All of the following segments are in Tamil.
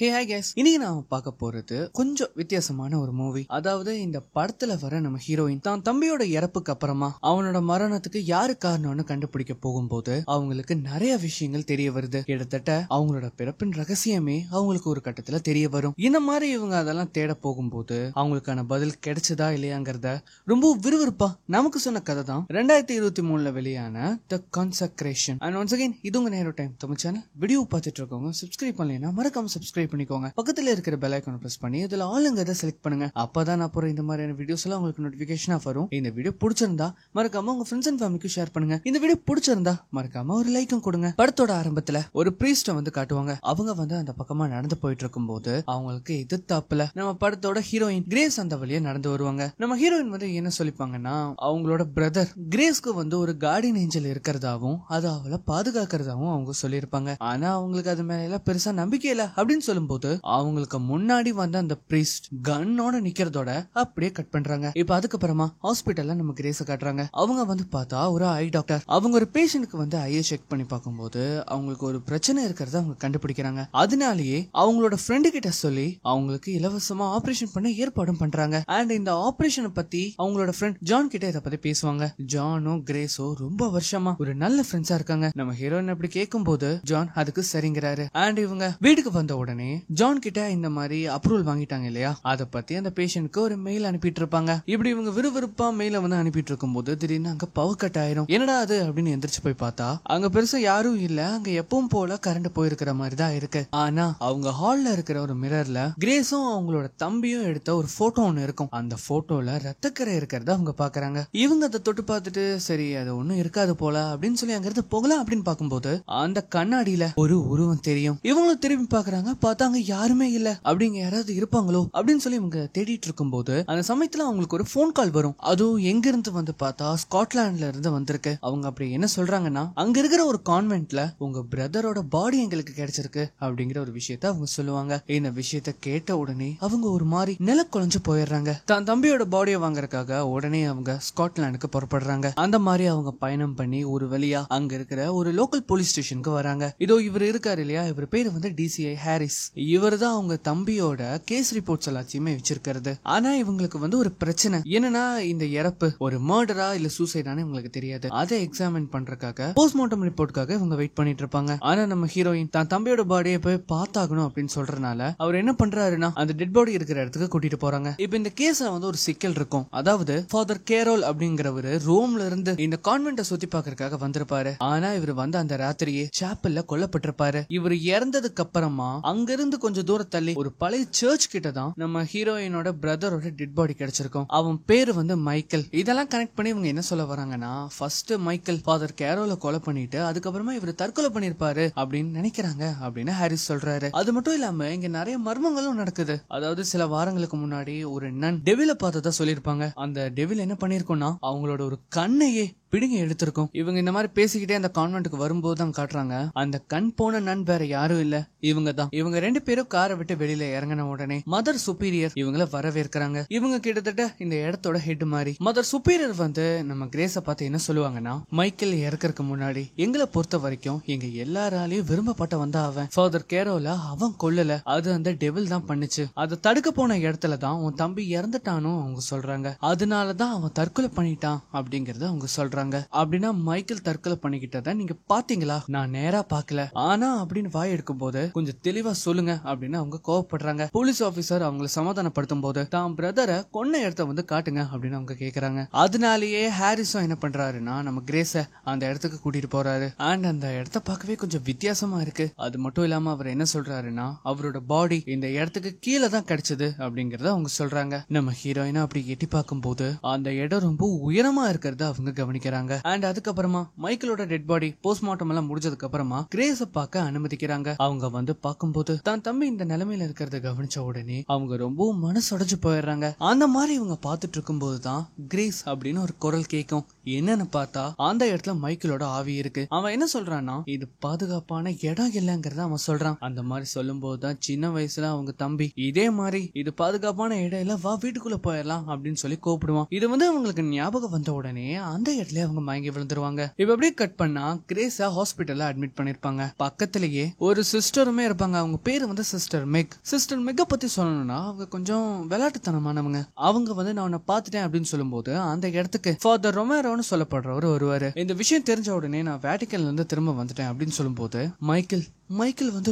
ஹே ஹாய் கேஸ், இன்னைக்கு நாம பார்க்க போறது கொஞ்சம் வித்தியாசமான ஒரு மூவி. அதாவது இந்த படத்துல வர நம்ம ஹீரோயின் தான் தம்பியோட இறப்புக்கு அப்புறமா அவனோட மரணத்துக்கு யாரு காரணம்னு கண்டுபிடிக்க போகும்போது அவங்களுக்கு நிறைய விஷயங்கள் தெரிய வருது. கிட்டத்தட்ட அவங்களோட பிறப்பின் ரகசியமே அவங்களுக்கு ஒரு கட்டத்துல தெரிய வரும். இந்த மாதிரி இவங்க அதெல்லாம் தேட போகும்போது அவங்களுக்கான பதில் கிடைச்சதா இல்லையாங்கிறத ரொம்ப விறுவிறுப்பா நமக்கு சொன்ன கதை தான் 2023 வெளியான தி கான்சக்ரேஷன். அண்ட் ஒன்ஸ் அகைன் இது உங்க நேரோ டைம் தமிழ் சேனல். வீடியோ பார்த்துட்டு இருக்கவங்க சப்ஸ்கிரைப் பண்ணலைன்னா மறக்காம சப்ஸ்கிரைப் பண்ணிக்கோங்க. பக்கத்துல இருக்கிற பெல் ஐகானை பிரஸ் பண்ணி இதுல ஆளுங்கறத செலக்ட் பண்ணுங்க. அப்பதான் நான் போற இந்த மாதிரியான வீடியோஸ் எல்லாம் உங்களுக்கு நோட்டிபிகேஷனா வரும். இந்த வீடியோ பிடிச்சிருந்தா மறக்காம உங்க ஃப்ரெண்ட்ஸ் அண்ட் ஃபேமிலிக்கு ஷேர் பண்ணுங்க. இந்த வீடியோ பிடிச்சிருந்தா மறக்காம ஒரு லைக்கும் கொடுங்க. படத்தோட ஆரம்பத்துல ஒரு பிரீஸ்ட வந்து காட்டுவாங்க. அவங்க வந்து அந்த பக்கமா நடந்து போயிட்டு இருக்கும் போது அவங்களுக்கு எதிர்த்தாப்புல நம்ம படத்தோட ஹீரோயின் கிரேஸ் அந்த வழியா நடந்து வருவாங்க. நம்ம ஹீரோயின் வந்து என்ன சொல்லிப்பாங்கன்னா, அவங்களோட பிரதர் கிரேஸ்க்கு வந்து ஒரு கார்டியன் ஏஞ்சல் இருக்கிறதாவும் அது அவளை பாதுகாக்கிறதாவும் அவங்க சொல்லியிருப்பாங்க. ஆனா அவங்களுக்கு அது மேல எல்லாம் பெருசா நம்பிக்கை இல்ல அப்படின்னு சொல்லும்போது அவங்களுக்கு முன்னாடி வந்து அந்த பிரீஸ்ட் கன்னோட நிக்கிறதோட அப்படியே கட் பண்றாங்க. இப்ப அதுக்கப்புறமா ஹாஸ்பிட்டல்ல நம்ம கிரேஸ காட்டுறாங்க. அவங்க வந்து பார்த்தா ஒரு ஐ டாக்டர். அவங்க ஒரு பேஷண்ட்க்கு வந்து ஐயை செக் பண்ணி பார்க்கும்போது அவங்களுக்கு ஒரு பிரச்சனை இருக்கிறத அவங்க கண்டுபிடிக்கிறாங்க. அதனாலேயே அவங்களோட ஃப்ரெண்டு கிட்ட சொல்லி அவங்களுக்கு இலவசமா ஆபரேஷன் பண்ண ஏற்பாடும் பண்றாங்க. அண்ட் இந்த ஆபரேஷனை பத்தி அவங்களோட ஃப்ரெண்ட் ஜான் கிட்ட இதை பத்தி பேசுவாங்க. ஜானும் கிரேஸோ ரொம்ப வருஷமா ஒரு நல்ல ஃப்ரெண்ட்ஸா இருக்காங்க. நம்ம ஹீரோயின் அப்படி கேட்கும் போது ஜான் அதுக்கு சரிங்கிறாரு. அண்ட் இவங்க வீட்டுக்கு வந்த உடனே ஜான் கிட்ட இந்த மாதிரி அப்ரூவல் வாங்கிட்டாங்க இல்லையா, அதை பத்தி அந்த பேஷண்ட்க்கு ஒரு மெயில் அனுப்பிட்டு இருப்பாங்க. இப்படி இவங்க விறுவிறுப்பா மெயில வந்து அனுப்பிட்டு இருக்கும் போது திடீர்னு அங்க பவர் கட் ஆயிரும். என்னடா அது அப்படின்னு எந்திரிச்சு போய் பார்த்தா அங்க பெருசா யாரும் இல்ல. அங்க எப்பவும் போல கரண்ட் போயிருக்கிற மாதிரி தான் இருக்கு. ஆனா அவங்க ஹால்ல இருக்கிற ஒரு மிரர்ல கிரேஸும் அவங்களோட தம்பியும் எடுத்த ஒரு போட்டோ ஒண்ணு இருக்கும். அந்த போட்டோல ரத்தக்கரை இருக்கிறத அவங்க பாக்குறாங்க. இவங்க அதை தொட்டு பார்த்துட்டு சரி அது ஒண்ணும் இருக்காது போல அப்படின்னு சொல்லி அங்க இருந்து போகலாம் அப்படின்னு பார்க்கும்போது அந்த கண்ணாடியில ஒரு உருவம் தெரியும். இவங்களும் திரும்பி பாக்குறாங்க. பார்த்தா அங்க யாருமே இல்ல. அப்படிங்க யாராவது இருப்பாங்களோ அப்படின்னு சொல்லி இவங்க தேடிட்டு இருக்கும் போது அந்த சமயத்துல அவங்களுக்கு ஒரு போன் கால் வரும். அதுவும் எங்க இருந்து வந்து பார்த்தா ஸ்காட்லாண்ட்ல இருந்து வந்திருக்கு. அவங்க அப்படி என்ன சொல்றாங்கன்னா, அங்க இருக்கிற ஒரு கான்வென்ட்ல உங்க பிரதரோட பாடி எங்களுக்கு கிடைச்சிருக்கு அப்படிங்கிற ஒரு விஷயத்த அவங்க சொல்லுவாங்க. இந்த விஷயத்த கேட்ட உடனே அவங்க ஒரு மாதிரி நில குலைஞ்சு போயிடுறாங்க. தான் தம்பியோட பாடியை வாங்கறதுக்காக உடனே அவங்க ஸ்காட்லாண்டுக்கு புறப்படுறாங்க. அந்த மாதிரி அவங்க பயணம் பண்ணி ஒரு வழியா அங்க இருக்கிற ஒரு லோக்கல் போலீஸ் ஸ்டேஷனுக்கு வராங்க. இதோ இவர் இருக்காரு இல்லையா, இவர் பேரு வந்து DCI ஹாரிஸ். இவர் தான் அவங்க தம்பியோட கேஸ் ரிப்போர்ட்ஸ் எல்லாத்தையுமே வச்சிருக்கிறது. ஆனா இவங்களுக்கு வந்து ஒரு பிரச்சனை என்னன்னா, இந்த இறப்பு ஒரு மர்டரா இல்ல சூசைடான்னு இவங்களுக்கு தெரியாது. அதை எக்ஸாமின் பண்றதுக்காக போஸ்ட்மார்ட்டம் ரிப்போர்ட்காக இவங்க வெயிட் பண்ணிட்டு இருப்பாங்க. ஆனா நம்ம ஹீரோயின் தான் தம்பியோட பாடியை போய் பார்த்தாகணும் அப்படின்னு சொல்றதுனால அவர் என்ன பண்றாருன்னா அந்த டெட் பாடி இருக்கிற இடத்துக்கு கூட்டிட்டு போறாங்க. இப்ப இந்த கேஸ்ல வந்து ஒரு சிக்கல் இருக்கும். அதாவது ஃபாதர் கேரோல் அப்படிங்கிறவரு ரோம்ல இருந்து இந்த கான்வென்ட்டை சுத்தி பார்க்கறதுக்காக வந்திருப்பாரு. ஆனா இவர் வந்து அந்த ராத்திரியே சாப்பல்ல கொல்லப்பட்டிருப்பாரு. இவர் இறந்ததுக்கு அப்புறமா அங்கிருந்து கொஞ்சம் தூரம் தள்ளி ஒரு பழைய சர்ச் கிட்ட தான் நம்ம ஹீரோயினோட பிரதரோட டெட் பாடி கிடைச்சிருக்கும். அவன் பேரு வந்து மைக்கேல். இதெல்லாம் கனெக்ட் பண்ணி இவங்க என்ன சொல்ல வராங்கன்னா, ஃபர்ஸ்ட் மைக்கேல் ஃபாதர் கேரோல கொலை பண்ணிட்டு அதுக்கப்புறமா இவர் தற்கொலை பண்ணிருப்பாரு அப்படின்னு நினைக்கிறாங்க அப்படின்னு ஹாரிஸ் சொல்றாரு. அது மட்டும் இல்லாம இங்க நிறைய மர்மங்களும் நடக்குது. அதாவது சில வாரங்களுக்கு முன்னாடி ஒரு நன் டெவில பார்த்ததா சொல்லிருப்பாங்க. அந்த டெவில் என்ன பண்ணிருக்கோம்னா அவங்களோட ஒரு கண்ணையே பிடிங்க எடுத்திருக்கும். இவங்க இந்த மாதிரி பேசிக்கிட்டே அந்த கான்வென்ட்டுக்கு வரும்போது தான் காட்டுறாங்க அந்த கண் போன நன் வேற யாரும் இல்ல, இவங்க தான். இவங்க ரெண்டு பேரும் காரை விட்டு வெளியில இறங்கின உடனே மதர் சுப்பீரியர் இவங்கள வரவேற்கிறாங்க. இவங்க கிட்டத்தட்ட இந்த இடத்தோட ஹெட் மாதிரி. மதர் சுப்பீரியர் வந்து நம்ம கிரேஸ பார்த்து என்ன சொல்லுவாங்கன்னா, மைக்கேல் இறக்கறதுக்கு முன்னாடி எங்களை பொறுத்த வரைக்கும் எங்க எல்லாராலையும் விரும்பப்பட்ட வந்தா அவன் ஃபாதர் கேரோல அவன் கொல்லல, அது அந்த டெவில் தான் பண்ணுச்சு. அதை தடுக்க போன இடத்துல தான் உன் தம்பி இறந்துட்டானோ அவங்க சொல்றாங்க. அதனாலதான் அவன் தற்கொலை பண்ணிட்டான் அப்படிங்கறத அவங்க சொல்றாங்க. அப்படின்னா மைக்கேல் தற்கொலை பண்ணிக்கிட்டத நீங்க பாத்தீங்களா? நான் நேரா பாக்கல, ஆனா அப்படின்னு வாய் எடுக்கும் போது கொஞ்சம் தெளிவா சொல்லுங்க அப்படின்னு அவங்க கோவப்படுறாங்க. போலீஸ் ஆபீசர் அவங்களை சமாதானப்படுத்தும் போது தான் பிரதரை கொன்ன இடத்த வந்து காட்டுங்க அப்படின்னு அவங்க கேக்குறாங்க. அதனாலேயே ஹாரிஸும் என்ன பண்றாருன்னா நம்ம கிரேஸ அந்த இடத்துக்கு கூட்டிட்டு போறாரு. அண்ட் அந்த இடத்த பார்க்கவே கொஞ்சம் வித்தியாசமா இருக்கு. அது மட்டும் இல்லாம அவர் என்ன சொல்றாருன்னா அவரோட பாடி இந்த இடத்துக்கு கீழே தான் கிடைச்சது அப்படிங்கறத அவங்க சொல்றாங்க. நம்ம ஹீரோயினா அப்படி எட்டி பார்க்கும் போது அந்த இடம் ரொம்ப உயரமா இருக்கிறத அவங்க கவனிக்கிறாங்க. அண்ட் அதுக்கப்புறமா மைக்கேலோட டெட் பாடி போஸ்ட்மார்ட்டம் எல்லாம் முடிஞ்சதுக்கு அப்புறமா கிரேஸ பார்க்க அனுமதிக்கிறாங்க. அவங்க வந்து பார்க்கும்போது தான் தம்பி இந்த நிலைமையில இருக்கிறத கவனிச்ச உடனே அவங்க ரொம்ப மனசுடைஞ்சு போயிடுறாங்க. அந்த மாதிரி இவங்க பார்த்துட்டு இருக்கும் போதுதான் கிரேஸ் அப்படின்னு ஒரு குரல் கேட்கும். என்னன்னு பார்த்தா அந்த இடத்துல மைக்கேலோட ஆவி இருக்கு. அவன் என்ன சொல்றான்னா இது பாதுகாப்பான இடம் இல்லைங்கிறத அவன் சொல்றான். அந்த மாதிரி சொல்லும் போதுதான் சின்ன வயசுல அவங்க தம்பி இதே மாதிரி இது பாதுகாப்பான இடம் இல்ல, வா வீட்டுக்குள்ள போயிடலாம் அப்படின்னு சொல்லி கூப்பிடுவான். இது அவங்களுக்கு ஞாபகம் வந்த உடனே அந்த இடத்துல அவங்க மயங்கி விழுந்துருவாங்க. இப்ப அப்படியே கட் பண்ணா கிரேஸா ஹாஸ்பிட்டல்ல அட்மிட் பண்ணிருப்பாங்க. பக்கத்திலேயே ஒரு சிஸ்டருமே இருப்பாங்க. அவங்க பேரு சிஸ்டர் மெக். சிஸ்டர் மெக்க பத்தி சொல்லணும்னா அவங்க கொஞ்சம் விளையாட்டுத்தனமானவங்க. அவங்க நான் உன்னை பாத்துட்டேன் அப்படின்னு சொல்லும் போது அந்த இடத்துக்கு ஃபாதர் ரொமேரோன்னு சொல்லப்படுறவர் வருவாரு. இந்த விஷயம் தெரிஞ்ச உடனே நான் வேட்டிக்கன்ல இருந்து திரும்ப வந்துட்டேன் அப்படின்னு சொல்லும் போது மைக்கேல்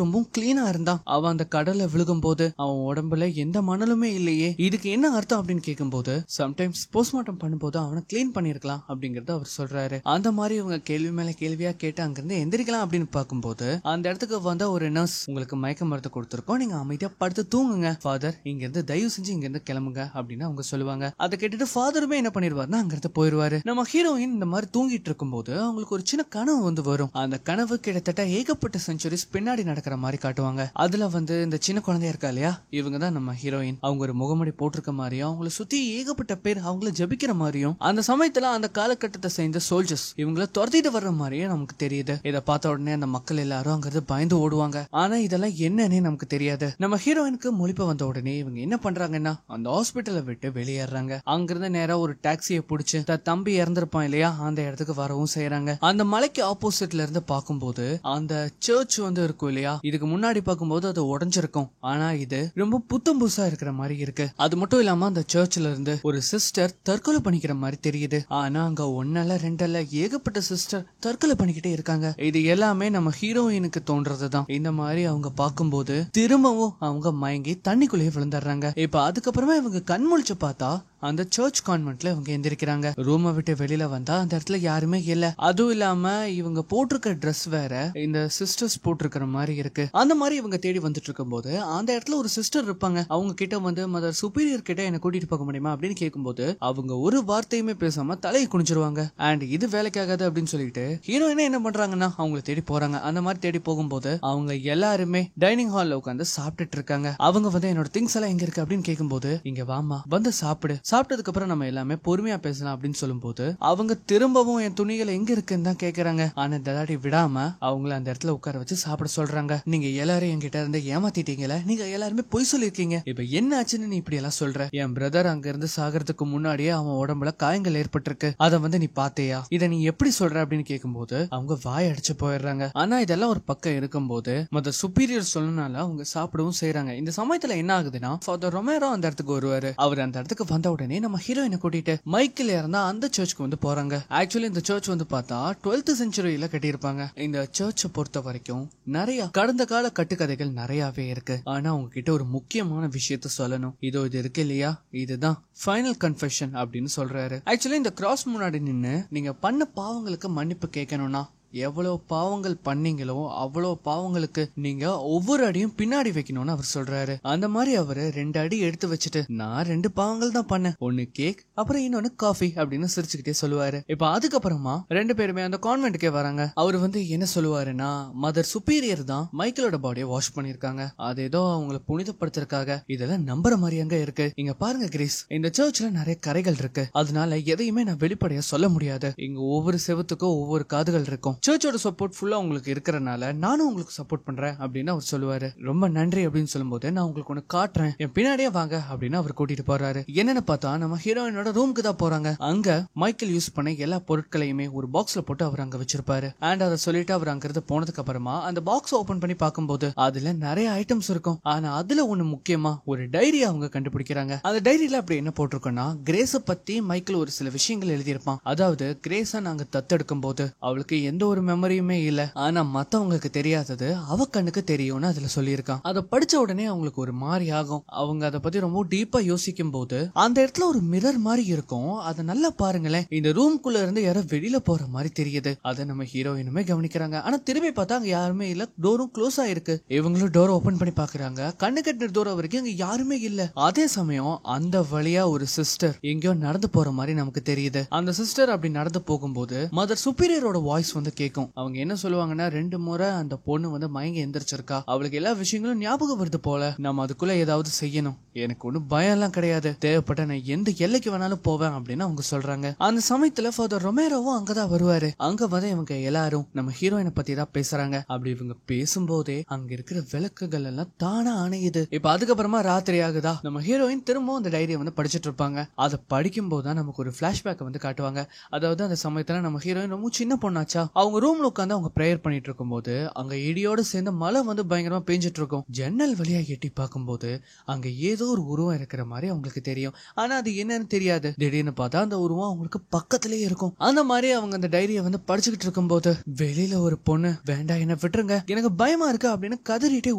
ரொம்ப கிளீனா இருந்தான். அவன் அந்த கடல்ல விழுகும் போது அவன் உடம்புல எந்த மணலுமே இல்லையே, இதுக்கு என்ன அர்த்தம் அப்படின்னு கேட்கும் போது சம்டைம்ஸ் போஸ்ட்மார்ட்டம் பண்ணும்போது அவனை கிளீன் பண்ணிருக்கலாம் அப்படிங்கறத அவர் சொல்றாரு. அந்த மாதிரி இவங்க கேள்வி மேல கேள்வியா கேட்டு அங்கிருந்து எந்திரிக்கலாம் அப்படின்னு பார்க்கும்போது அந்த இடத்துக்கு ஒரு நர்ஸ் உங்களுக்கு மயக்க மருந்து கொடுத்திருக்கோம், நீங்க அமைதியா படுத்து தூங்குங்க ஃபாதர், இங்க இருந்து தயவு செஞ்சு இங்க இருந்து கிளம்புங்க அப்படின்னு அவங்க சொல்லுவாங்க. அதை கேட்டுட்டு ஃபாதருமே என்ன பண்ணிருவாருன்னா அங்கிருந்து போயிருவாரு. நம்ம ஹீரோயின் இந்த மாதிரி தூங்கிட்டு இருக்கும் போது அவங்களுக்கு ஒரு சின்ன கனவு வரும். அந்த கனவு கிட்டத்தட்ட ஏகப்பட்ட செஞ்சுரி பின்னாடி நடக்கிற மாதிரி காட்டுவாங்க. அதுல இந்த சின்ன குழந்தையா இருக்கா இல்லையா, இவங்க தான் நம்ம ஹீரோயின். அவங்க ஒரு முகமூடி போட்டிருக்க மாதிரியும் அவங்கள சுத்தி ஏகப்பட்ட பேர் அவங்கள ஜபிக்கிற மாதிரியும் அந்த சமயத்துல அந்த காலகட்டத்தை சேர்ந்த சோல்ஜர்ஸ் இவங்கள துரத்திட்டு வர்ற மாதிரியும் நமக்கு தெரியுது. இதை பார்த்த உடனே அந்த மக்கள் எல்லாரும் அங்கிருந்து பயந்து ஓடுவாங்க. ஆனா இதெல்லாம் என்னன்னு நமக்கு தெரியாது. நம்ம ஹீரோயினுக்கு முழிப்பு வந்த உடனே இவங்க என்ன பண்றாங்கன்னா அந்த ஹாஸ்பிட்டலை விட்டு வெளியேறாங்க. அங்கிருந்து நேரா ஒரு டாக்ஸியை பிடிச்சு தம்பி இறந்திருப்பான் இல்லையா அந்த இடத்துக்கு வரவும் செய்யறாங்க. அந்த மலைக்கு ஆப்போசிட்ல இருந்து பார்க்கும்போது அந்த சர்ச் இருக்கும் இல்லையா, இதுக்கு முன்னாடி பார்க்கும்போது அது உடைஞ்சிருக்கும். ஆனா இது ரொம்ப புத்தம் புதுசா இருக்கிற மாதிரி இருக்கு. அது மட்டும் இல்லாம அந்த சர்ச்ல இருந்து ஒரு சிஸ்டர் தற்கொலை பண்ணிக்கிற மாதிரி தெரியுது. ஆனா அங்க ஒன்னல்ல ரெண்டல்ல ஏகப்பட்ட சிஸ்டர் தற்கொலை பண்ணிக்கிட்டே இருக்காங்க. இது எல்லாமே நம்ம ஹீரோயினுக்கு தோன்றதுதான். இந்த மாதிரி அவங்க பார்க்கும்போது திரும்பவும் அவங்க மயங்கி தண்ணிக்குள்ளேயே விழுந்துடுறாங்க. இப்ப அதுக்கப்புறமா இவங்க கண் முழிச்சு பார்த்தா அந்த சர்ச் கான்வென்ட்ல இவங்க எந்திரிக்கிறாங்க. ரூமை விட்டு வெளியில வந்தா அந்த இடத்துல யாருமே இல்ல. அதுவும் இல்லாம இவங்க போட்டிருக்க ட்ரெஸ் வேற இந்த சிஸ்டர்ஸ் போட்டிருக்கிற மாதிரி இருக்கு. அந்த மாதிரி இவங்க தேடி வந்துட்டு இருக்கும் போது அந்த இடத்துல ஒரு சிஸ்டர் இருப்பாங்க. அவங்க கிட்ட மதர் சுப்பீரியர் கிட்ட என்ன கூட்டிட்டு போக முடியுமா அப்படின்னு கேட்கும்போது அவங்க ஒரு வார்த்தையுமே பேசாம தலையை குனிச்சிருவாங்க. அண்ட் இது வேலைக்காகாது அப்படின்னு சொல்லிட்டு ஹீரோயினே என்ன பண்றாங்கன்னா அவங்களை தேடி போறாங்க. அந்த மாதிரி தேடி போகும்போது அவங்க எல்லாருமே டைனிங் ஹால்ல உட்காந்து சாப்பிட்டுட்டு இருக்காங்க. அவங்க என்னோட திங்ஸ் எல்லாம் எங்க இருக்கு அப்படின்னு கேட்கும்போது இங்க வாமா வந்து சாப்பிடு, சாப்பிட்டதுக்கு அப்புறம் நம்ம எல்லாமே பொறுமையா பேசலாம் அப்படின்னு சொல்லும் போது அவங்க திரும்பவும் என் துணிகள் எங்க இருக்குன்னு தான் கேக்குறாங்க. ஆனா தடாடி விடாம அவங்கள அந்த இடத்துல உட்கார வச்சு சாப்பிட சொல்றாங்க. நீங்க எல்லாரும் என்கிட்ட இருந்து ஏமாத்திட்டீங்கல, நீங்க எல்லாருமே பொய் சொல்லிருக்கீங்க, இப்ப என்ன ஆச்சுன்னு நீ இப்படி எல்லாம் சொல்ற? என் பிரதர் அங்க இருந்து சாகிறதுக்கு முன்னாடியே அவன் உடம்புல காயங்கள் ஏற்பட்டிருக்கு, அதை நீ பாத்தியா, இத நீ எப்படி சொல்ற அப்படின்னு கேட்கும்போது அவங்க வாய் அடிச்சு போயிடுறாங்க. ஆனா இதெல்லாம் ஒரு பக்கம் இருக்கும்போது மத சுப்பீரியர் சொன்னனால அவங்க சாப்பிடவும் செய்யறாங்க. இந்த சமயத்துல என்ன ஆகுதுன்னா ஃபாதர் ரொமேரோ அந்த இடத்துக்கு வருவாரு. அவர் அந்த இடத்துக்கு வந்த உடனே நம்ம ஹீரோயினை கூட்டிட்டு மைக்கேல் இருந்தா அந்த சர்ச்சுக்கு போறாங்க. ஆக்சுவலி இந்த சர்ச் பார்த்தா 12th செஞ்சுரியில கட்டியிருப்பாங்க. இந்த சர்ச்சை பொறுத்த வரைக்கும் நிறைய கடந்த கால கட்டுக்கதைகள் நிறையவே இருக்கு. ஆனா உங்ககிட்ட ஒரு முக்கியமான விஷயத்த சொல்லணும். இது இருக்கு இல்லையா, இதுதான் ஃபைனல் கன்ஃபெஷன் அப்படின்னு சொல்றாரு. ஆக்சுவலி இந்த கிராஸ் முன்னாடி நின்னு நீங்க பண்ண பாவங்களுக்கு மன்னிப்பு கேட்கணும்னா எவ்வளவு பாவங்கள் பண்ணீங்களோ அவ்வளவு பாவங்களுக்கு நீங்க ஒவ்வொரு அடியும் பின்னாடி வைக்கணும்னு அவர் சொல்றாரு. அந்த மாதிரி அவரு 2 அடி எடுத்து வச்சுட்டு நான் 2 பாவங்கள் தான் பண்ணேன், ஒன்னு கேக் அப்புறம் இன்னொன்னு காஃபி அப்படின்னு சிரிச்சுக்கிட்டே சொல்லுவாரு. இப்ப அதுக்கப்புறமா 2 பேருமே அந்த கான்வென்ட்டுக்கே வராங்க. அவரு என்ன சொல்லுவாருன்னா மதர் சுப்பீரியர் தான் மைக்கேலோட பாடியை வாஷ் பண்ணிருக்காங்க, அது ஏதோ அவங்களை புனிதப்படுத்துறதுக்காக. இதெல்லாம் நம்புற மாதிரி அங்க இருக்கு. இங்க பாருங்க கிரீஸ், இந்த சர்ச்ல நிறைய கரைகள் இருக்கு, அதனால எதையுமே நான் வெளிப்படையா சொல்ல முடியாது. இங்க ஒவ்வொரு செவத்துக்கும் ஒவ்வொரு காதுகள் இருக்கும். சர்ச்சோட சப்போர்ட் ஃபுல்லா உங்களுக்கு இருக்கிறனால நானும் உங்களுக்கு சப்போர்ட் பண்றேன் அப்படின்னு அவர் சொல்லுவாரு. ரொம்ப நன்றி அப்படின்னு சொல்லும்போது நான் உங்களுக்கு ஒண்ணு காட்டுறேன், என் பின்னாடியே வாங்க அப்படின்னு அவர் கூட்டிட்டு போறாரு. என்னன்னு பார்த்தா நம்ம ஹீரோயினோட ரூமுக்கு தான் போறாங்க. அங்க மைக்கேல் யூஸ் பண்ண எல்லா பொருட்களையுமே ஒரு பாக்ஸ்ல போட்டு அவர் அங்க வச்சிருப்பாரு. அண்ட் அதை சொல்லிட்டு அவர் அங்கிருந்து போனதுக்கு அப்புறமா அந்த பாக்ஸ் ஓபன் பண்ணி பார்க்கும்போது அதுல நிறைய ஐட்டம்ஸ் இருக்கும். ஆனா அதுல ஒண்ணு முக்கியமா ஒரு டைரி அவங்க கண்டுபிடிக்கிறாங்க. அந்த டைரியில அப்படி என்ன போட்டிருக்கோம்னா கிரேஸ பத்தி மைக்கேல் ஒரு சில விஷயங்கள் எழுதியிருப்பான். அதாவது கிரேஸ நாங்க தத்தெடுக்கும் போது அவளுக்கு எந்த ஒரு மெமரியுமே இல்ல, ஆனா மத்தவங்களுக்கு தெரியாதது அவ கண்ணுக்கு தெரியும்னு அதுல சொல்லியிருக்கான். அதை படிச்ச உடனே அவங்களுக்கு ஒரு மாதிரி ஆகும். அவங்க அதை பத்தி ரொம்ப டீப்பா யோசிக்கும் போது அந்த இடத்துல ஒரு மிரர் மாதிரி இருக்கும். அதை நல்லா பாருங்களேன், இந்த ரூம்குள்ள இருந்து யாரோ வெளியில போற மாதிரி தெரியுது. அதை நம்ம ஹீரோயினுமே கவனிக்கிறாங்க. ஆனா திரும்பி பார்த்தா அங்க யாருமே இல்ல, டோரும் க்ளோஸ் ஆயிருக்கு. இவங்களும் டோர் ஓபன் பண்ணி பாக்குறாங்க. கண்ணு கட்டின தூரம் வரைக்கும் அங்க யாருமே இல்ல. அதே சமயம் அந்த வழியா ஒரு சிஸ்டர் எங்கேயோ நடந்து போற மாதிரி நமக்கு தெரியுது. அந்த சிஸ்டர் அப்படி நடந்து போகும்போது மதர் சுப்பீரியரோட வாய்ஸ் கேட்கும். அவங்க என்ன சொல்லுவாங்கன்னா, 2 முறை அந்த பொண்ணு வந்து மயங்கி எந்திரிச்சிருக்கா, அவளுக்கு எல்லா விஷயங்களும் ஞாபகம் வருது போல, நம்ம அதுக்குள்ள ஏதாவது செய்யணும், எனக்கு ஒன்னும் பயம் எல்லாம் கிடையாது, தேவைப்பட்ட நான் எந்த எல்லைக்கு வேணாலும் போவேன் அப்படின்னு அவங்க சொல்றாங்க. அந்த சமயத்துல ஃபாதர் ரொமேரோவும் அங்கதான் வருவாரு. அங்க வந்து இவங்க எல்லாரும் நம்ம ஹீரோயினை பத்தி தான் பேசுறாங்க. அப்படி இவங்க பேசும்போதே அங்க இருக்கிற விளக்குகள் எல்லாம் தானா அணையுது. இப்ப அதுக்கப்புறமா ராத்திரி ஆகுதா, நம்ம ஹீரோயின் திரும்பவும் அந்த டைரியை வந்து படிச்சுட்டு இருப்பாங்க. அதை படிக்கும் போதுதான் நமக்கு ஒரு பிளாஷ்பேக் வந்து காட்டுவாங்க. அதாவது அந்த சமயத்துல நம்ம ஹீரோயின் ரொம்ப சின்ன பொண்ணாச்சா, அவங்க ரூம்ல உட்காந்து அவங்க பிரேயர் பண்ணிட்டு இருக்கும் போது அங்க இடியோட சேர்ந்து மழை வந்து பயங்கரமா பெஞ்சிட்டு இருக்கும். ஜன்னல் வழியா எட்டி பார்க்கும்போது அங்க ஏதோ ஒரு உருவம் இருக்கிற மாதிரி அவங்களுக்கு தெரியும். ஆனா அது என்னன்னு தெரியாது. திடீர்னு பார்த்தா அந்த உருவம் அவங்களுக்கு பக்கத்திலேயே இருக்கும். அந்த மாதிரி அவங்க அந்த டைரியை வந்து படிச்சுக்கிட்டு இருக்கும் போது வெளியில ஒரு பொண்ணு, வேண்டாம் என்ன விட்டுருங்க, எனக்கு பயமா இருக்கு அப்படின்னு கதறிட்டே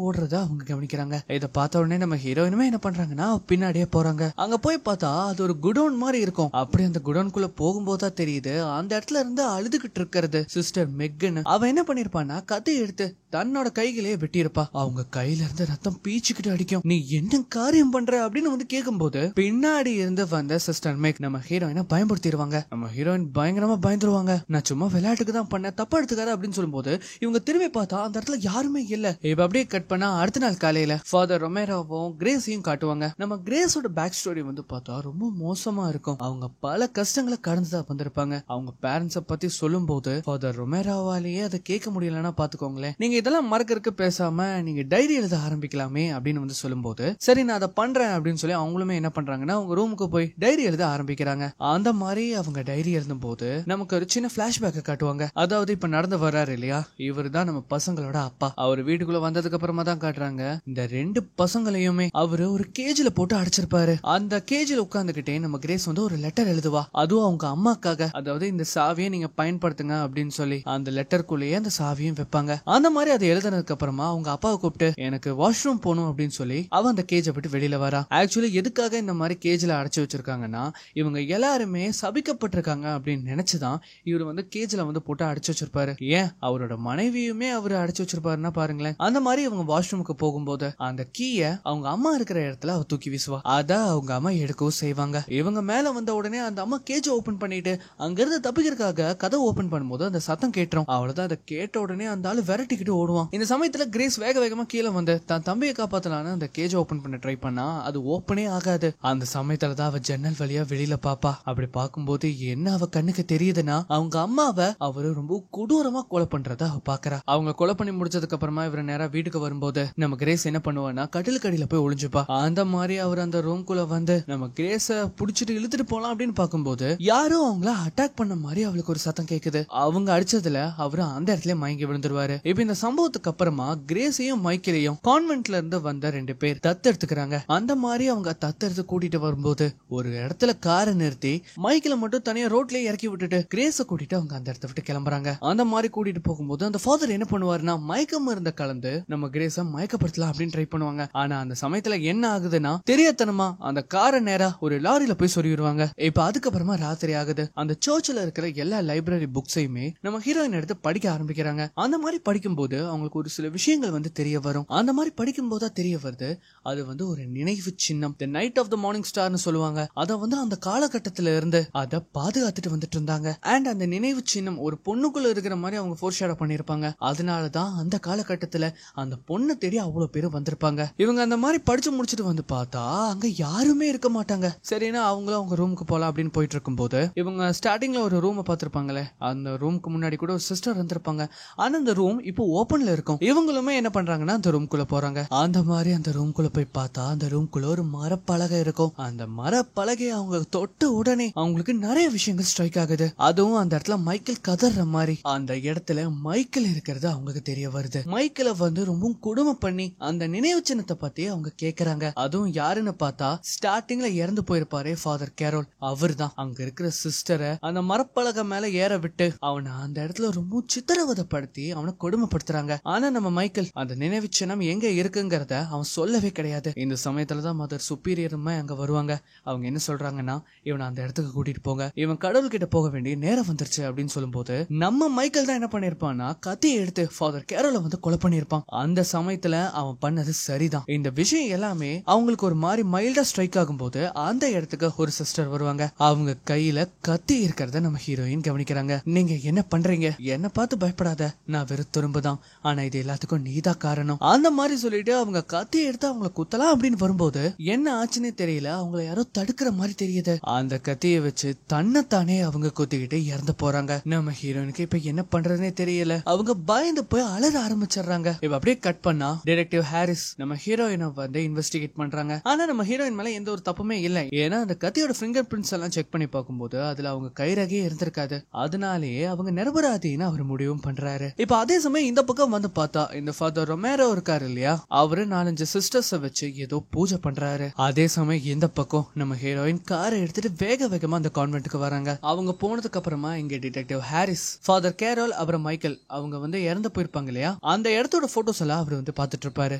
ஓடுறத அவங்க கவனிக்கிறாங்க. இதை பார்த்த உடனே நம்ம ஹீரோயினுமே என்ன பண்றாங்கன்னா பின்னாடியே போறாங்க. அங்க போய் பார்த்தா அது ஒரு குடோன் மாதிரி இருக்கும். அப்படி அந்த குடோனுக்குள்ள போகும்போதுதான் தெரியுது அந்த இடத்துல இருந்து அழுதுகிட்டு இருக்கிறது சிஸ்டர் மெக்குன்னு. அவ என்ன பண்ணிருப்பான்னா கத்தி எடுத்து தன்னோட கைகளே வெட்டியிருப்பா. அவங்க கையில இருந்து ரத்தம் பீச்சுக்கிட்டு அடிக்கும். நீ என்ன காரியம் பண்ற அப்படின்னு வந்து கேட்கும்போது பின்னாடி இருந்து வந்த சிஸ்டர் மெக் நம்ம ஹீரோயினை பயன்படுத்திடுவாங்க. நம்ம ஹீரோயின் பயங்கரமா பயந்துருவாங்க. நான் சும்மா விளையாட்டுக்கு தான் பண்ண, தப்பா எடுத்துக்காத அப்படின்னு சொல்லும்போது இவங்க திரும்பி பார்த்தா அந்த இடத்துல யாருமே இல்ல. இப்ப அப்படியே கட் பண்ணா அடுத்த நாள் காலையில ஃபாதர் ரொமேரோவும் கிரேஸையும் காட்டுவாங்க. நம்ம கிரேஸோட பேக் ஸ்டோரி வந்து பார்த்தா ரொம்ப மோசமா இருக்கும். அவங்க பல கஷ்டங்களை கடந்துதான் வந்திருப்பாங்க. அவங்க பேரண்ட்ஸ பத்தி சொல்லும் போது ஃபாதர் ரொமேரோவாலேயே அதை கேட்க முடியலன்னா பாத்துக்கோங்களேன். நீங்க இதெல்லாம் மறக்கறதுக்கு பேசாம நீங்க டைரி எழுத ஆரம்பிக்கலாமே அப்படின்னு வந்து சொல்லும்போது சரி நான் அதை பண்றேன் அப்படின்னு சொல்லி அவங்களுமே என்ன பண்றாங்கன்னா அவங்க ரூமுக்கு போய் டைரி எழுத ஆரம்பிக்கிறாங்க. அந்த மாதிரி அவங்க டைரி எழுதும் போது நமக்கு ஒரு சின்ன பிளாஷ்பேக்க காட்டுவாங்க. அதாவது இப்ப நடந்து வர்றாரு இல்லையா, இவர் தான் நம்ம பசங்களோட அப்பா. அவர் வீட்டுக்குள்ள வந்ததுக்கு அப்புறமா தான் காட்டுறாங்க இந்த 2 பசங்களையுமே அவரு ஒரு கேஜ்ல போட்டு அடைச்சிருப்பாரு. அந்த கேஜ்ல உட்கார்ந்துகிட்டே நம்ம கிரேஸ் வந்து ஒரு லெட்டர் எழுதுவா. அதுவும் அவங்க அம்மாக்காக. அதாவது இந்த சாவியை நீங்க பயன்படுத்துங்க அப்படின்னு சொல்லி அந்த லெட்டருக்குள்ளேயே அந்த சாவியும் வைப்பாங்க. அந்த மாதிரி அதை எழுதுனதுக்கு அப்புறமா அவங்க அப்பாவை கூப்பிட்டு எனக்கு வாஷ்ரூம் போகணும் அப்படின்னு சொல்லி அவ அந்த கேஜை விட்டு வெளியில வரா. ஆக்சுவலி எதுக்காக இந்த மாதிரி கேஜ்ல அடைச்சு வச்சிருக்காங்கன்னா இவங்க எல்லாருமே சபிக்கப்பட்டிருக்காங்க அப்படின்னு நினைச்சுதான் இவர் வந்து கேஜ்ல வந்து போட்டு அடைச்சு வச்சிருப்பாரு. ஏன் அவரோட மனைவியுமே அவரு அடைச்சு வச்சிருப்பாருன்னா பாருங்களேன். அந்த மாதிரி இவங்க வாஷ்ரூமுக்கு போகும்போது அந்த கீய அவங்க அம்மா இருக்கிற இடத்துல அவ தூக்கி வீசுவா. அத அவங்க அம்மா எடுக்கவும் செய்வாங்க. இவங்க மேல வந்த உடனே அந்த அம்மா கேஜ் ஓபன் பண்ணிட்டு அங்க இருந்து தப்பிக்கிறதுக்காக கதை ஓபன் பண்ணும்போது அந்த சத்தம் கேட்டுரும். அவ்வளவுதான். அதை கேட்ட உடனே அந்த ஆளு விரட்டிக்கிட்டு ஓடுவான். இந்த சமயத்துல கிரேஸ் வேக வேகமா கீழே வந்து தன் தம்பியை காப்பாத்தலான்னு அந்த கேஜ் ஓபன் பண்ண ட்ரை பண்ணா அது ஓப்பனே ஆகாது. அந்த சமயத்துல தான் அவ ஜன்னல் வழியா வெளியில பாப்பா. அப்படி பார்க்கும்போது என்ன அவ கண்ணுக்கு தெரியுதுன்னா அவங்க அம்மாவை அவரு ரொம்ப கொடூரமா கொலை பண்றத அவ பாக்குறா. அவங்க கொலை பண்ணி முடிச்சதுக்கு அப்புறமா இவர நேரா வீட்டுக்கு வரும்போது நம்ம கிரேஸ் என்ன பண்ணுவான்னா கட்டிலுக்கு அடியில போய் ஒளிஞ்சுப்பா. அந்த மாதிரி அவர் அந்த ரூம்குள்ள வந்து நம்ம கிரேஸ புடிச்சிட்டு இழுத்துட்டு போலாம் அப்படின்னு பாக்கும்போது யாரும் அவங்கள அட்டாக் பண்ண மாதிரி அவளுக்கு ஒரு சத்தம் கேக்குது. அவங்க அடிச்சதுல அவரு அந்த இடத்துல மயங்கி விழுந்துருவாரு. இப்ப இந்த சம்பவத்துக்கு அப்புறமா கிரேஸையும் மைக்கேலையும் கான்வென்ட்ல இருந்து வந்த 2 பேர் தத்து எடுத்துக்கிறாங்க. அந்த மாதிரி அவங்க தத்தெடுத்து கூட்டிட்டு வரும்போது ஒரு இடத்துல காரை நிறுத்தி மைக்கேல மட்டும் தனியா ரோட்லயே இறக்கி விட்டுட்டு கிரேஸ கூட்டிட்டு அவங்க அந்த இடத்த விட்டு கிளம்புறாங்க. அந்த மாதிரி கூட்டிட்டு போகும்போது அந்த ஃபாதர் என்ன பண்ணுவாருன்னா மயக்கம் இருந்த கலந்து நம்ம கிரேஸ மயக்கப்படுத்தலாம் அப்படின்னு ட்ரை பண்ணுவாங்க. ஆனா அந்த சமயத்துல என்ன ஆகுதுன்னா தெரியாதனமா அந்த காரை நேரா ஒரு லாரியில போய் சொருவிடுவாங்க. இப்ப அதுக்கப்புறமா ராத்திரி ஆகுது. அந்த சர்ச்சில் இருக்கிற எல்லா லைப்ரரி புக்ஸையுமே நம்ம ஹீரோயின் எடுத்து படிக்க ஆரம்பிக்கிறாங்க. அந்த மாதிரி படிக்கும்போது அவங்களுக்கு ஒரு சில விஷயங்கள் வந்து தெரிய வரும். அந்த மாதிரி படிக்கும் போதா தெரிய வருது அது வந்து ஒரு நினைவு சின்னம், தி நைட் ஆஃப் தி மார்னிங் ஸ்டார்னு சொல்லுவாங்க. அத வந்து அந்த காலகட்டத்தில இருந்து அத பாதுகாத்துட்டு வந்துட்டு இருந்தாங்க. அண்ட் அந்த நினைவு சின்னம் ஒரு பொண்ணுக்குள்ள இருக்கிற மாதிரி அவங்க ஃபோர்ஷேடோ பண்ணிருப்பாங்க. அதனாலதான் அந்த காலகட்டத்துல அந்த பொண்ணு தேடி அவ்வளவு பேர் வந்திருப்பாங்க. இவங்க அந்த மாதிரி படிச்சு முடிச்சுட்டு வந்து பார்த்தா அங்க யாருமே இருக்க மாட்டாங்க. சரினா அவங்களும் அவங்க ரூமுக்கு போலாம் அப்படின்னு போயிட்டு இருக்கும்போது இவங்க ஸ்டார்டிங்ல ஒரு ரூமை பார்த்திருப்பாங்களே, அந்த ரூமுக்கு முன்னாடி கூட ஒரு சிஸ்டர் இருந்திருப்பாங்க. ஆனா அந்த ரூம் இப்போ ஓபன்ல இருக்கும். இவங்களுமே என்ன பண்றாங்கன்னா அந்த ரூம்குள்ள போறாங்க. அந்த மாதிரி அந்த ரூம்குள்ள போய் பார்த்தா அந்த ரூம்குள்ள ஒரு மரப்பலகை இருக்கும். அந்த மரப்பலகையை அவங்க தொட்ட உடனே அவங்களுக்கு நிறைய விஷயங்கள் ஸ்ட்ரைக் ஆகுது. அதுவும் அந்த இடத்துல மைக்கேல் கதற மாதிரி அந்த இடத்துல மைக்கேல் இருக்கிறது அவங்களுக்கு தெரிய வருது. மைக்கேல வந்து ரொம்ப கொடுமை பண்ணி அந்த நினைவு சின்னத்தை பத்தி அவங்க கேக்குறாங்க. அதுவும் யாருன்னு பார்த்தா ஸ்டார்டிங்ல இறந்து போயிருப்பாரே ஃபாதர் கேரோல், அவர் தான் அங்க இருக்கிற சிஸ்டரை அந்த மரப்பலகை மேல ஏற விட்டு அவனை அந்த இடத்துல ரொம்ப சித்திரவதைப்படுத்தி அவனை கொடுமைப்படுத்துறாங்க. ஆனா நம்ம மைக்கேல் அந்த நினைவு சின்னம் எங்க இருக்குங்கிறத அவன் சொல்லவே கிடையாது. இந்த சமயத்துலதான் மதர் சுப்பீரியருமே அங்க வருவாங்க. அவங்க என்ன சொல்றாங்கன்னா இவனை அந்த இடத்துக்கு கூட்டிட்டு போங்க, இவன் கடவுள் கிட்ட போக வேண்டிய நேரம் வந்துருச்சு அப்படின்னு சொல்லும்போது நம்ம மைக்கேல் தான் என்ன பண்ணிருப்பான்னா கத்தியை எடுத்து ஃபாதர் கேரோலை வந்து கொலை பண்ணிருப்பான். அந்த சமயத்துல அவன் பண்ணது சரிதான். இந்த விஷயம் எல்லாமே அவங்களுக்கு ஒரு மாதிரி மைல்டா ஸ்ட்ரைக் ஆகும்போது அந்த இடத்துக்கு ஒரு சிஸ்டர் வருவாங்க. அவங்க கையில கத்தி இருக்கிறத நம்ம ஹீரோயின் கவனிக்கிறாங்க. நீங்க என்ன பண்றீங்க பயப்படுறீங்க, என்ன பார்த்து பயப்படாத, நான் வெறும் துரும்புதான், ஆனா இது எல்லாத்துக்கும் நீதான் காரணம் அந்த மாதிரி சொல்லிட்டு அவங்க கத்தியை எடுத்து அவங்கள குத்தலாம் அப்படின்னு வரும்போது என்ன ஆச்சுன்னே தெரியல, அவங்கள யாரோ தடுக்கிற மாதிரி தெரியுது. அந்த கத்தியை வச்சு தன்னைத்தானே அவங்க குத்திக்கிட்டு இறந்து போறாங்க. நம்ம ஹீரோயினுக்கு இப்ப என்ன பண்றதுனே தெரியல. அவங்க பயந்து போய் அலற ஆரம்பிச்சிடுறாங்க. இப்ப அப்படியே கட் பண்ணா டிடெக்டிவ் ஹாரிஸ் நம்ம ஹீரோயினை வந்து இன்வெஸ்டிகேட் பண்றாங்க. ஆனா நம்ம ஹீரோயின் மேல எந்த ஒரு தப்புமே இல்ல. ஏன்னா அந்த கத்தியோட பிங்கர் பிரிண்ட்ஸ் எல்லாம் செக் பண்ணி பார்க்கும்போது அதுல அவங்க கைரகே இருந்திருக்காது. அதனாலேயே அவங்க நிரபராதின்னு அவர் முடிவும் பண்றாரு. இப்ப அதே சமயம் இந்த பக்கம் வந்து பார்த்தா இந்த ஃபாதர் ரொமேரோ இருக்காரு இல்லையா, அவரு 4-5 சிஸ்டர்ஸ வச்சு ஏதோ பூஜை பண்றாரு. அதே சமயம் இந்த பக்கம் நம்ம ஹீரோயின் காரை எடுத்துட்டு வேக வேகமா அந்த கான்வென்ட்டுக்கு வராங்க. அவங்க போனதுக்கு அப்புறமா இங்க டிடெக்டிவ் ஹாரிஸ், ஃபாதர் கேரோல், அப்புறம் மைக்கேல் அவங்க வந்து இறந்து போயிருப்பாங்க இல்லையா, அந்த இடத்தோட போட்டோஸ் எல்லாம் அவர் வந்து பாத்துட்டு இருப்பாரு.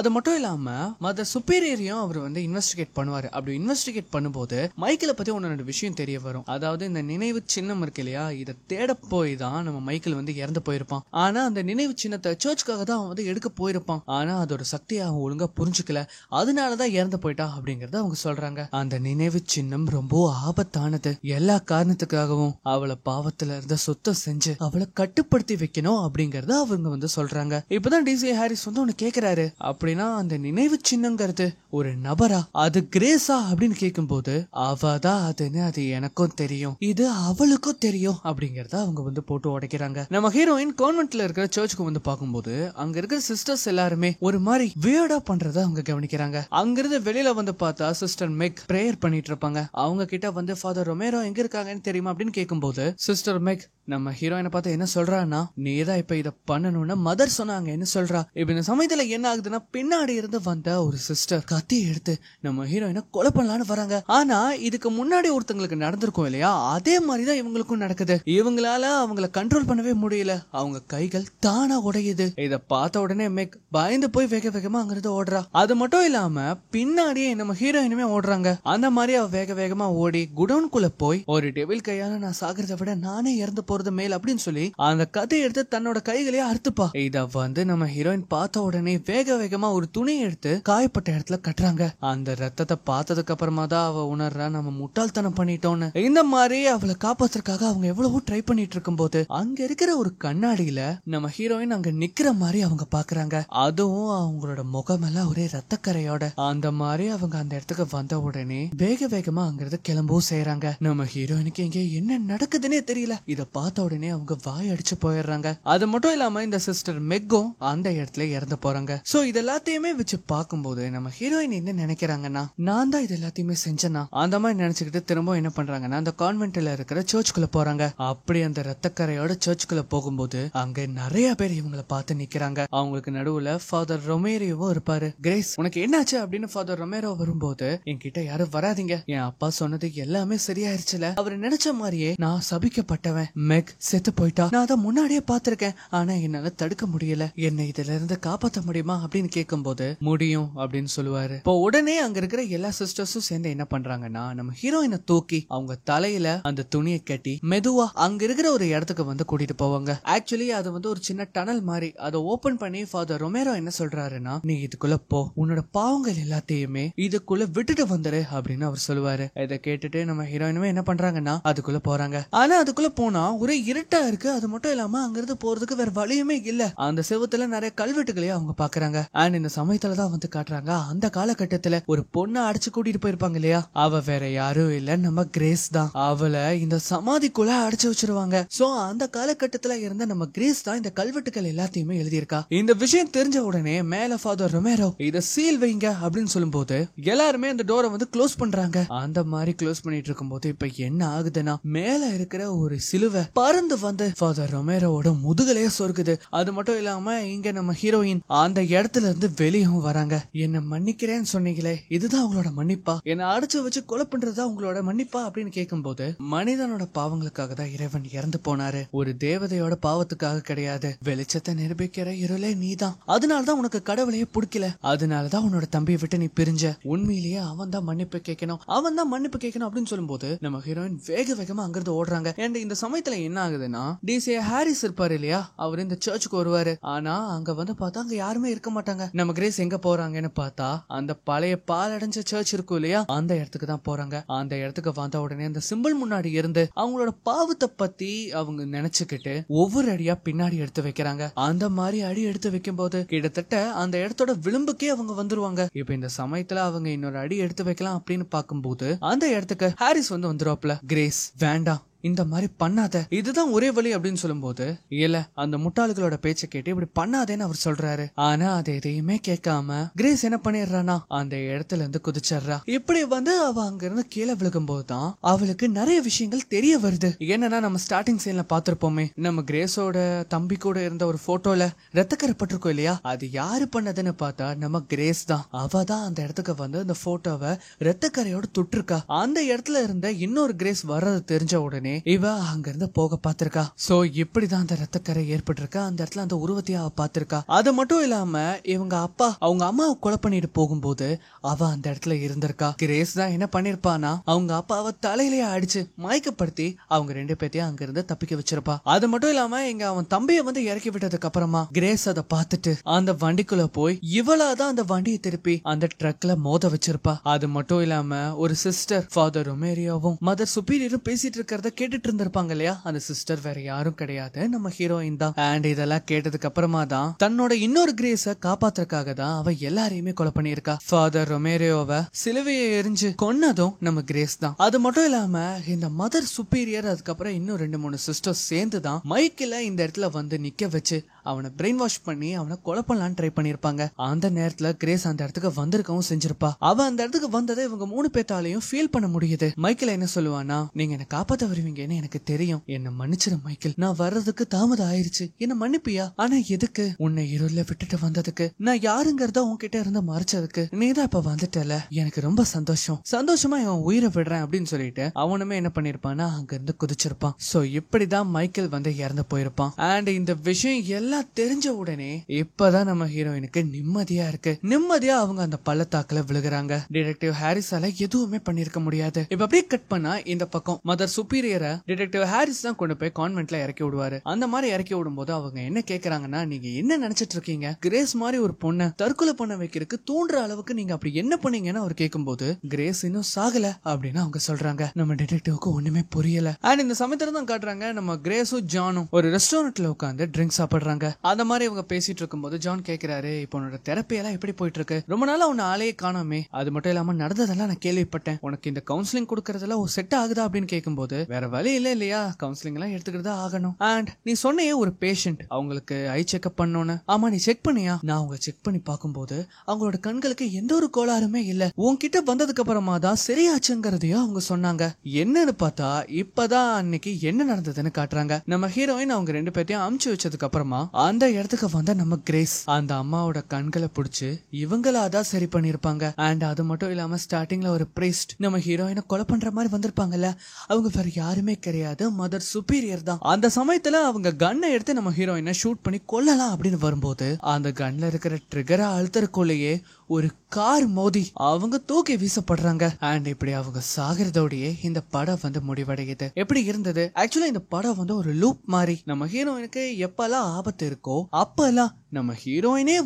அது மட்டும் இல்லாம மதர் சுப்பீரியரையும் அவர் வந்து இன்வெஸ்டிகேட் பண்ணுவாரு. அப்படி இன்வெஸ்டிகேட் பண்ணும்போது மைக்கேலை பத்தி ஒன்னு விஷயம் தெரிய வரும். அதாவது இந்த நினைவு சின்னம் இருக்கு இல்லையா, இதை தேட போய் தான் நம்ம மைக்கேல் வந்து இறந்து போயிருப்பான். ஆனா அந்த நினைவு சின்னத்தை சர்ச்சுக்காக தான் அவன் வந்து எடுக்க போயிருப்பான். ஆனா அதோட சக்தியை அவன் ஒழுங்கா புரிஞ்சுக்கல, அதனாலதான் இறந்து போயிட்டான் அப்படிங்கறத அவங்க சொல்றாங்க. அந்த நினைவு சின்னம் ரொம்ப ஆபத்தானது. எல்லா காரணத்துக்காகவும் அவளை பாவத்துல இருந்த சுத்தம் செஞ்சு அவளை கட்டுப்படுத்தி வைக்கணும் அப்படிங்கறத அவங்க வந்து சொல்றாங்க. இப்பதான் டிசி ஹாரிஸ் வந்து ஒன்னு கேக்குறாரு, அப்படின்னா அந்த நினைவு சின்னங்கிறது ஒரு நபரா, அது கிரேஸா அப்படின்னு கேட்கும் போது அவதான் அதுன்னு அது எனக்கும் தெரியும், இது அவளுக்கும் தெரியும் அப்படிங்கறத அவங்க வந்து போட்டு உடைக்கிறாங்க. நம்ம ஹீரோயின் கான்வென்ட்ல இருக்கிற சர்ச்சுக்கு வந்து பார்க்கும்போது அங்க இருக்கிற சிஸ்டர்ஸ் எல்லாருமே ஒரு மாதிரி வியர்டா பண்றத அவங்க கவனிக்கிறாங்க. அங்கிருந்து வெளியில வந்து பார்த்தா சிஸ்டர் மெக் பிரேயர் பண்ணிட்டு இருப்பாங்க. அவங்க கிட்ட வந்து ஃபாதர் ரொமேரோ எங்க இருக்காங்கன்னு தெரியுமா அப்படின்னு கேட்கும்போது சிஸ்டர் மெக் நம்ம ஹீரோயினை பார்த்து என்ன சொல்றான்னா, நீதான் இப்ப இத பண்ணணும்னு மதர் சொன்னாங்க என்ன சொல்றா. இப்ப இந்த சமயத்துல என்ன ஆகுதுன்னா, பின்னாடி இருந்து வந்த ஒரு சிஸ்டர் கத்தியை எடுத்து நம்ம ஹீரோயினை கொலை பண்ணலான்னு வராங்க. ஆனா இதுக்கு முன்னாடி ஒருத்தங்களுக்கு நடந்திருக்கும் இல்லையா, அதே மாதிரிதான் இவங்களுக்கும் நடக்குது. இவங்களால அவங்கள கண்ட்ரோல் பண்ணவே முடியல, அவங்க கைகள் தானா உடையுது. இத பார்த்த உடனே மெக் பயந்து போய் வேக வேகமா அங்கிருந்து ஓடுறா. அது மட்டும் இல்லாம பின்னாடியே நம்ம ஹீரோயினுமே ஓடுறாங்க. அந்த மாதிரி அவ வேக வேகமா ஓடி குடோன்குள்ள போய் ஒரு டெவில் கையால நான் சாகிறத விட நானே இறந்து போறது மேல் அப்படின்னு சொல்லி அந்த கதையை எடுத்து தன்னோட கைகளையே அறுத்துப்பா. இத வந்து நம்ம ஹீரோயின் பார்த்த உடனே வேக வேகமா ஒரு துணியை எடுத்து காயப்பட்ட இடத்துல கட்டுறாங்க. அந்த ரத்தத்தை பார்த்ததுக்கு அப்புறமா தான் அவ உணர்றா நம்ம முட்டாள்தனம் பண்ணிட்டோன்னு. இந்த மாதிரி அவளை காப்பாத்துறதுக்காக அவங்க எவ்வளவோ ட்ரை பண்ணிட்டு இருக்கும் போது அங்க இருக்கிற ஒரு கண்ணாடியில நம்ம ஹீரோயின் அங்க நிக்கிற மாதிரி அவங்க பாக்குறாங்க. அதுவும் அவங்களோட முகமெல்லாம் ஒரே ரத்தக்கரையோட. அந்த மாதிரி அவங்க அந்த இடத்துக்கு வந்த உடனே வேக வேகமா அங்கிருந்து கிளம்பவும் செய்யறாங்க. நம்ம ஹீரோயினுக்கு இங்க என்ன நடக்குதுன்னே தெரியல. இத பார்த்த உடனே அவங்க வாய் அடிச்சு போயிடுறாங்க. அது மட்டும் இல்லாம இந்த சிஸ்டர் மெக்கும் அந்த இடத்துல இறந்து போறாங்க. சோ இது எல்லாத்தையுமே வச்சு பார்க்கும்போது நம்ம ஹீரோயின் என்ன நினைக்கிறாங்கன்னா, நான் தான் இது எல்லாத்தையுமே செஞ்சேனா அந்த மாதிரி நினைச்சுக்கிட்டு திரும்ப என்ன பண்றாங்கன்னா அந்த கான்வென்ட்ல இருக்கிற சர்ச்சுக்குள்ள போறாங்க. அப்படி அந்த ரத்தக்கரையோட சர்ச்சுக்குள்ள போகும்போது அங்க நிறைய பேர் இவங்களை பார்த்து நிக்கிறாங்க. அவங்களுக்கு நடுவுல ஃபாதர் ரொமேரோவும் இருப்பாரு. கிரேஸ் உனக்கு என்னாச்சு அப்படின்னு ஃபாதர் ரொமேரோ வரும்போது, என்கிட்ட யாரும் வராதீங்க, என் அப்பா சொன்னது எல்லாமே சரியாயிருச்சுல, அவர் நினைச்ச மாதிரியே நான் சபிக்கப்பட்டவன், மெக் செத்து போயிட்டா, நான் அதை முன்னாடியே பார்த்திருக்கேன், ஆனா என்னால தடுக்க முடியல, என்னை இதுல இருந்து காப்பாற்ற முடியுமா அப்படின்னு கேட்கும் போது முடியும் அப்படின்னு சொல்லுவாரு. இப்போ உடனே அங்க இருக்கிற எல்லா சிஸ்டர்ஸும் சேர்ந்து என்ன பண்றாங்கன்னா நம்ம ஹீரோயினை தூக்கி அவங்க தலையில அந்த துணியை கட்டி மெதுவா அங்க இருக்கிற ஒரு இடத்துக்கு வந்து கூட்டிட்டு போவாங்க. ஆக்சுவலி அது வந்து ஒரு சின்ன டனல் மாதிரி. அதை ஓபன் பண்ணி ஃபாதர் ரொமேரோ என்ன சொல்றாருன்னா, நீ இதுக்குள்ள போ, உன்னோட பாவங்கள் எல்லாத்தையுமே இதுக்குள்ள விட்டுட்டு வந்துரு அப்படின்னு அவர் சொல்லுவாரு. இதை கேட்டுட்டு நம்ம ஹீரோயினுமே என்ன பண்றாங்கன்னா அதுக்குள்ள போறாங்க. ஆனா அதுக்குள்ள போனா ஒரே இருட்டா இருக்கு. அது மட்டும் இல்லாம அங்கிருந்து போறதுக்கு வேற வழியுமே இல்ல. அந்த செவத்துல நிறைய கல்வெட்டுகளையும் அவங்க பாக்குறாங்க. அண்ட் இந்த சமயத்துலதான் வந்து காட்டுறாங்க அந்த காலகட்டத்துல ஒரு பொண்ணை அடிச்சு கூட்டிட்டு போயிருப்பாங்க இல்லையா, அவ வேற யாரும் இல்ல நம்ம கிரேஸ் தான். அவளை இந்த சமாதிக்குள்ள அடிச்சு வச்சிருவாங்க. சோ அந்த காலகட்டத்துல இருந்த நம்ம கிரேஸ் தான் இந்த கல்வெட்டுகள் எல்லாத்தையுமே எழுதியிருக்கா. இந்த விஷயம் தெரிஞ்ச உடனே மேல ஃபாதர் ரொமேரோ இத சீல் வைங்க அப்படின்னு சொல்லும் போது எல்லாருமே அந்த டோரை வந்து க்ளோஸ் பண்றாங்க. அந்த மாதிரி க்ளோஸ் பண்ணிட்டு இருக்கும் போது இப்ப என்ன ஆகுதுன்னா, மேல இருக்கிற ஒரு சிலுவை பறந்து வந்து ஃபாதர் ரொமேரோவோட முதுகலையே சொருக்குது. அது மட்டும் இல்லாம இங்க நம்ம ஹீரோயின் அந்த இடத்துல இருந்து வெளியும் வராங்க. என்ன மன்னிக்கிறேன்னு சொன்னீங்களே, இதுதான் உங்களோட மன்னிப்பா, என்ன அடிச்சு வச்சு கொலை பண்றதா உங்களோட மன்னிப்பா அப்படின்னு கேட்கும் போது, மனிதனோட பாவங்களுக்காக தான் இறைவன் இறந்து போனாரு, ஒரு தேவதையோட பாவத்துக்காக கிடையாது. வெளிச்சத்தை நிரூபிக்கிற இருளே நீதான், அதனாலதான் உனக்கு கடவுளையே பிடிக்கல, அதனாலதான் உன்னோட தம்பியை விட்டு நீ பிரிஞ்ச, உண்மையிலேயே அவன் தான் மன்னிப்பு கேட்கணும், அவன் தான் மன்னிப்பு கேட்கணும் அப்படின்னு சொல்லும் போது நம்ம ஹீரோயின் வேக வேகமா அங்கிருந்து ஓடுறாங்க. இந்த சமயத்துல என்ன ஆகுதுன்னா, டிசி ஹாரிஸ் இருப்பாரு இல்லையா, அவர் இந்த சர்ச்சுக்கு வருவாரு. ஆனா அங்க வந்து பார்த்தா அங்க யாருமே இருக்க மாட்டாங்க. நம்ம கிரேஸ் எங்க போறாங்கன்னு பார்த்தா அந்த பழைய பால் அடைஞ்ச சர்ச் இருக்கும் இல்லையா, அந்த இடத்துக்கு தான் போறாங்க. அந்த இடத்துக்கு வந்த உடனே அந்த சிம்பிள் முன்னாடி இருந்து அவங்களோட பாவத்தை பத்தி அவங்க நினைச்சு நினைச்சுக்கிட்டு ஒவ்வொரு அடியா பின்னாடி எடுத்து வைக்கிறாங்க. அந்த மாதிரி அடி எடுத்து வைக்கும் போது கிட்டத்தட்ட அந்த இடத்தோட விளிம்புக்கே அவங்க வந்துருவாங்க. இப்ப இந்த சமயத்துல அவங்க இன்னொரு அடி எடுத்து வைக்கலாம் அப்படின்னு பாக்கும்போது அந்த இடத்துக்கு ஹாரிஸ் வந்துருவாப்ல. கிரேஸ் வேண்டாம், இந்த மாதிரி பண்ணாத, இதுதான் ஒரே வழி அப்படின்னு சொல்லும் போது இல்ல அந்த முட்டாள்களோட பேச்சை கேட்டு இப்படி பண்ணாதேன்னு அவர் சொல்றாரு. ஆனா அதை எதையுமே கேட்காம கிரேஸ் என்ன பண்ணிடுறானா அந்த இடத்துல இருந்து குதிச்சிடுறா. இப்படி அவ அங்க இருந்து கீழே விழுகும் போதுதான் அவளுக்கு நிறைய விஷயங்கள் தெரிய வருது. என்னன்னா நம்ம ஸ்டார்டிங் சீன்ல பாத்திருப்போமே, நம்ம கிரேஸோட தம்பி கூட இருந்த ஒரு போட்டோல ரத்தக்கரை பட்டிருக்கோம் இல்லையா, அது யாரு பண்ணதுன்னு பார்த்தா நம்ம கிரேஸ் தான். அவ தான் அந்த இடத்துக்கு அந்த போட்டோவை ரத்தக்கரையோட தொட்டிருக்கா. அந்த இடத்துல இருந்த இன்னொரு கிரேஸ் வர்றது தெரிஞ்ச உடனே இவ அங்க இருந்து போக பாத்திருக்கா. சோ இப்படிதான் அந்த ரத்தக்கரை ஏற்பட்டிருக்கா. அந்த இடத்துல அந்த உருவத்தையே அவ பாத்திருக்கா. அது மட்டும் இல்லாம இவங்க அப்பா அவங்க அம்மாவை கொலை பண்ணிட்டு போகும்போது அவ அந்த இடத்துல இருந்திருக்கா. கிரேஸ் தான் என்ன பண்ணிருப்பானா அவங்க அப்பாவை தலையிலேயே அடிச்சு மயக்கப்படுத்தி அவங்க 2 பேத்தையும் அங்க இருந்து தப்பிக்க வச்சிருப்பா. அது மட்டும் இல்லாம இங்க அவன் தம்பியை இறக்கி விட்டதுக்கு அப்புறமா கிரேஸ் அதை பார்த்துட்டு அந்த வண்டிக்குள்ள போய் இவளாதான் அந்த வண்டியை திருப்பி அந்த ட்ரக்ல மோத வச்சிருப்பா. அது மட்டும் இல்லாம ஒரு சிஸ்டர் ஃபாதர் ரொமேரியோவும் மதர் சுப்பீரியரும் பேசிட்டு இருக்கிறத கேட்டுட்டு இருந்திருப்பாங்க இல்லையா, அந்த சிஸ்டர் வேற யாரும் கிடையாது, நம்ம ஹீரோயின் தான். அண்ட் இதெல்லாம் கேட்டதுக்கு அப்புறமா தான் தன்னோட இன்னொரு கிரேஸ காப்பாத்துறதுக்காக தான் அவ எல்லாரையுமே கொலை பண்ணிருக்கா. ஃபாதர் ரொமேரியோவை சிலுவையை எரிஞ்சு கொன்னதும் நம்ம கிரேஸ் தான். அது மட்டும் இல்லாம இந்த மதர் சுப்பீரியர் அதுக்கப்புறம் இன்னும் 2-3 சிஸ்டர்ஸ் சேர்ந்து தான் மைக்கில இந்த இடத்துல நிக்க வச்சு அவனை பிரெயின் வாஷ் பண்ணி அவனை கொலை பண்ணலான்னு ட்ரை பண்ணிருப்பாங்க. அந்த நேரத்துல கிரேஸ் அந்த இடத்துக்கு வந்திருக்கவும் செஞ்சிருப்பா. அவ அந்த இடத்துக்கு வந்ததை இவங்க 3 பேத்தாலையும் ஃபீல் பண்ண முடியுது. மைக்கேல் என்ன சொல்லுவானா, நீங்க என்ன காப்பாத்த வருவீங்கன்னு எனக்கு தெரியும், என்ன மன்னிச்சிரு மைக்கேல், நான் வர்றதுக்கு தாமதம் ஆயிருச்சு, என்ன மன்னிப்பியா? ஆனா எதுக்கு? உன்னை இருள விட்டுட்டு வந்ததுக்கு, நான் யாருங்கிறத உன்கிட்ட இருந்து மறைச்சதுக்கு, நீதான் இப்ப வந்துட்டல, எனக்கு ரொம்ப சந்தோஷமா என் உயிரை விடுறேன் அப்படின்னு சொல்லிட்டு அவனுமே என்ன பண்ணிருப்பானா அங்க இருந்து குதிச்சிருப்பான். சோ இப்படிதான் மைக்கேல் இறந்து போயிருப்பான். அண்ட் இந்த விஷயம் எல்லாம் தெரிஞ்ச உடனே இப்பதான் நம்ம ஹீரோயினுக்கு நிம்மதியா இருக்கு. நிம்மதியா அவங்க அந்த பள்ளத்தாக்குல விழுகுறாங்க. டிடெக்டிவ் ஹாரிஸால எதுவுமே பண்ணிருக்க முடியாது. இப்ப அப்படியே கட் பண்ணா இந்த பக்கம் மதர் சுப்பீரியரை டிடெக்டிவ் ஹாரிஸ் தான் கொண்டு போய் கான்வென்ட்ல இறக்கி விடுவாரு. அந்த மாதிரி இறக்கி விடும்போது அவங்க என்ன கேக்குறாங்கன்னா, நீங்க என்ன நினைச்சிட்டு இருக்கீங்க, கிரேஸ் மாதிரி ஒரு பொண்ணை தற்கொலை பண்ண வைக்கிறதுக்கு தூண்டுற அளவுக்கு நீங்க அப்படி என்ன பண்ணீங்கன்னு அவர் கேட்கும்போது கிரேஸ் இன்னும் சாகல அப்படின்னு அவங்க சொல்றாங்க. நம்ம டிடெக்டிவ்க்கு ஒண்ணுமே புரியல. அண்ட் இந்த சமயத்துல தான் காட்டுறாங்க நம்ம கிரேஸும் ஜானும் ஒரு ரெஸ்டாரண்ட்ல உட்காந்து ட்ரிங்க்ஸ் சாப்பிடுறாங்க. அந்த மாதிரி அவங்க பேசிட்டு இருக்கும்போது ஜான் கேக்குறாரு, இப்போ உன்னோட தெரப்பி எல்லாம் எப்படி போயிட்டு இருக்கு? ரொம்ப நாளா உன்னை ஆளையே காணாமே, அது மட்டும் இல்லாம நடந்ததெல்லாம் நான் கேள்விப்பட்டேன், உனக்கு இந்த கவுன்சிலிங் கொடுக்கறதெல்லாம் செட் ஆகுதா அப்படின்னு கேட்கும்போது வேற வழி இல்லையா, கவுன்சிலிங் எல்லாம் எடுத்துக்கிறதா ஆகணும். அண்ட் நீ சொன்னையே ஒரு பேஷண்ட் அவங்களுக்கு ஐ செக்அப் பண்ணோன்னு, ஆமா நீ செக் பண்ணியா? நான் அவங்க செக் பண்ணி பார்க்கும்போது அவங்களோட கண்களுக்கு எந்த ஒரு கோளாறுமே இல்ல, உன்கிட்ட வந்ததுக்கு அப்புறமா தான் சரியாச்சுங்கிறதையும் அவங்க சொன்னாங்க. என்னன்னு பார்த்தா இப்பதான் அன்னைக்கு என்ன நடந்ததுன்னு காட்டுறாங்க. நம்ம ஹீரோயின் அவங்க 2 பேத்தையும் அமுச்சு வச்சதுக்கு அப்புறமா அந்த இடத்துக்கு வந்த நம்ம கிரேஸ் அந்த அம்மாவோட கண்களை பிடிச்சு இவங்களாதான் சரி பண்ணிருப்பாங்க. அண்ட் அது மட்டும் இல்லாம ஸ்டார்டிங்ல ஒரு பிரீஸ்ட் நம்ம ஹீரோயினை கொலை பண்ற மாதிரி வந்திருப்பாங்கல்ல, அவங்க வேற யாருமே கிடையாது, மதர் சுப்பீரியர் தான். அந்த சமயத்துல அவங்க கன்னை எடுத்து நம்ம ஹீரோயினை ஷூட் பண்ணி கொல்லலாம் அப்படின்னு வரும்போது அந்த கன்ல இருக்கிற ட்ரிகரை அழுத்தறக்குள்ளேயே ஒரு கார் மோதி அவங்க தூக்கி வீசப்படுறாங்க. அண்ட் இப்படி அவங்க சாகிறதோடயே இந்த படம் முடிவடையுது. எப்படி இருந்தது? ஆக்சுவலா இந்த படம் ஒரு லூப் மாதிரி. நம்ம ஹீரோயினுக்கு எப்பெல்லாம் ஆபத்து இருக்கோ அப்பெல்லாம் நம்ம ஹீரோயினே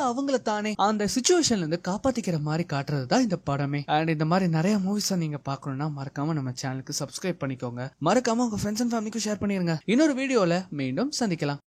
அவங்கள தானே அந்த சிச்சுவேஷன்ல இருந்து காப்பாத்திக்கிற மாதிரி காட்டுறதுதான் இந்த படமே. அண்ட் இந்த மாதிரி நிறைய மூவிஸ் நீங்க பாக்கணும்னா மறக்காம நம்ம சேனலுக்கு சப்ஸ்கிரைப் பண்ணிக்கோங்க. மறக்காம உங்க ஃப்ரெண்ட்ஸ் அண்ட் ஃபேமிலிக்கு ஷேர் பண்ணிருங்க. இன்னொரு வீடியோல மீண்டும் சந்திக்கலாம்.